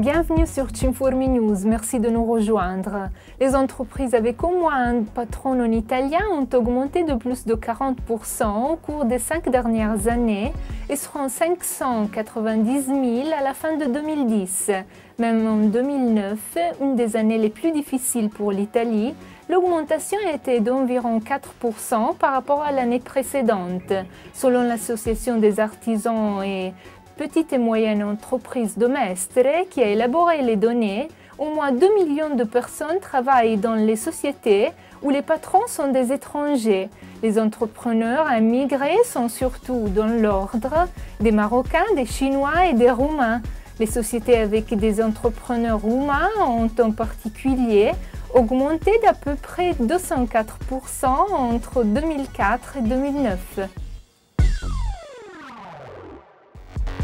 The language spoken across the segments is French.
Bienvenue sur Cinformi News, merci de nous rejoindre. Les entreprises avec au moins un patron non italien ont augmenté de plus de 40% au cours des 5 dernières années et seront 590 000 à la fin de 2010. Même en 2009, une des années les plus difficiles pour l'Italie, l'augmentation était d'environ 4% par rapport à l'année précédente. Selon l'Association des artisans et petites et moyennes entreprises de Mestre, qui a élaboré les données, au moins 2 millions de personnes travaillent dans les sociétés où les patrons sont des étrangers. Les entrepreneurs immigrés sont surtout dans l'ordre des Marocains, des Chinois et des Roumains. Les sociétés avec des entrepreneurs roumains ont en particulier augmenté d'à peu près 204% entre 2004 et 2009.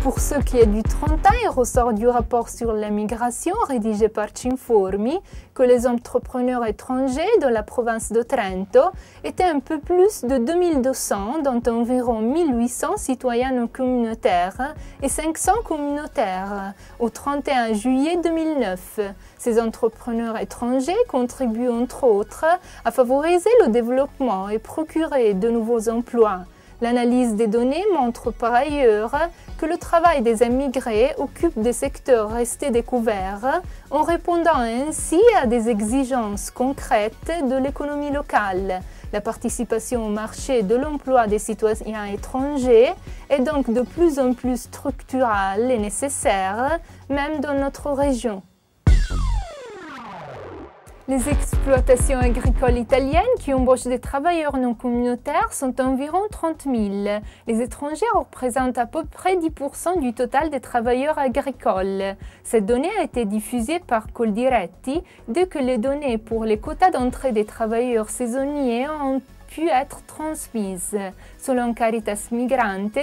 Pour ce qui est du 30 ans, il ressort du rapport sur la migration rédigé par Cinformi que les entrepreneurs étrangers de la province de Trento étaient un peu plus de 2200, dont environ 1800 citoyens non communautaires et 500 communautaires, au 31 juillet 2009. Ces entrepreneurs étrangers contribuent entre autres à favoriser le développement et procurer de nouveaux emplois. L'analyse des données montre par ailleurs que le travail des immigrés occupe des secteurs restés découverts en répondant ainsi à des exigences concrètes de l'économie locale. La participation au marché de l'emploi des citoyens étrangers est donc de plus en plus structurelle et nécessaire, même dans notre région. Les exploitations agricoles italiennes qui embauchent des travailleurs non communautaires sont environ 30 000. Les étrangers représentent à peu près 10% du total des travailleurs agricoles. Cette donnée a été diffusée par Coldiretti dès que les données pour les quotas d'entrée des travailleurs saisonniers ont pu être transmises. Selon Caritas Migrantes,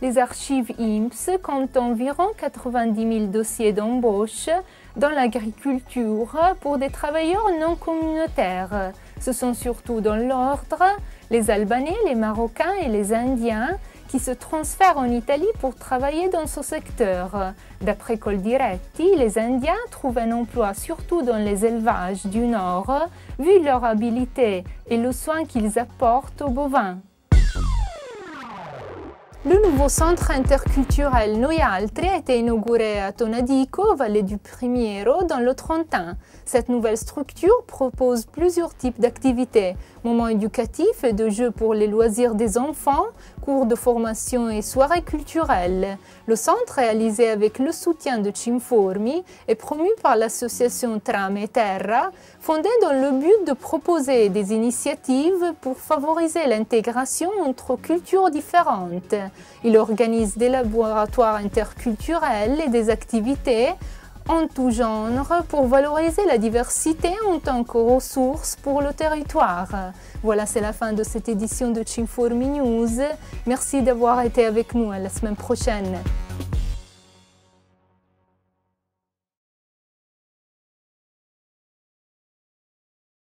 les archives INPS comptent environ 90 000 dossiers d'embauche dans l'agriculture pour des travailleurs non communautaires. Ce sont surtout dans l'ordre les Albanais, les Marocains et les Indiens qui se transfèrent en Italie pour travailler dans ce secteur. D'après Coldiretti, les Indiens trouvent un emploi surtout dans les élevages du Nord, vu leur habileté et le soin qu'ils apportent aux bovins. Le nouveau centre interculturel Noi Altri a été inauguré à Tonadico, vallée du Primiero, dans le Trentin. Cette nouvelle structure propose plusieurs types d'activités, moments éducatifs et de jeux pour les loisirs des enfants, cours de formation et soirées culturelles. Le centre, réalisé avec le soutien de Cinformi, est promu par l'association Trame e Terra, fondée dans le but de proposer des initiatives pour favoriser l'intégration entre cultures différentes. Il organise des laboratoires interculturels et des activités en tout genre pour valoriser la diversité en tant que ressource pour le territoire. Voilà, c'est la fin de cette édition de Cinformi News. Merci d'avoir été avec nous. À la semaine prochaine.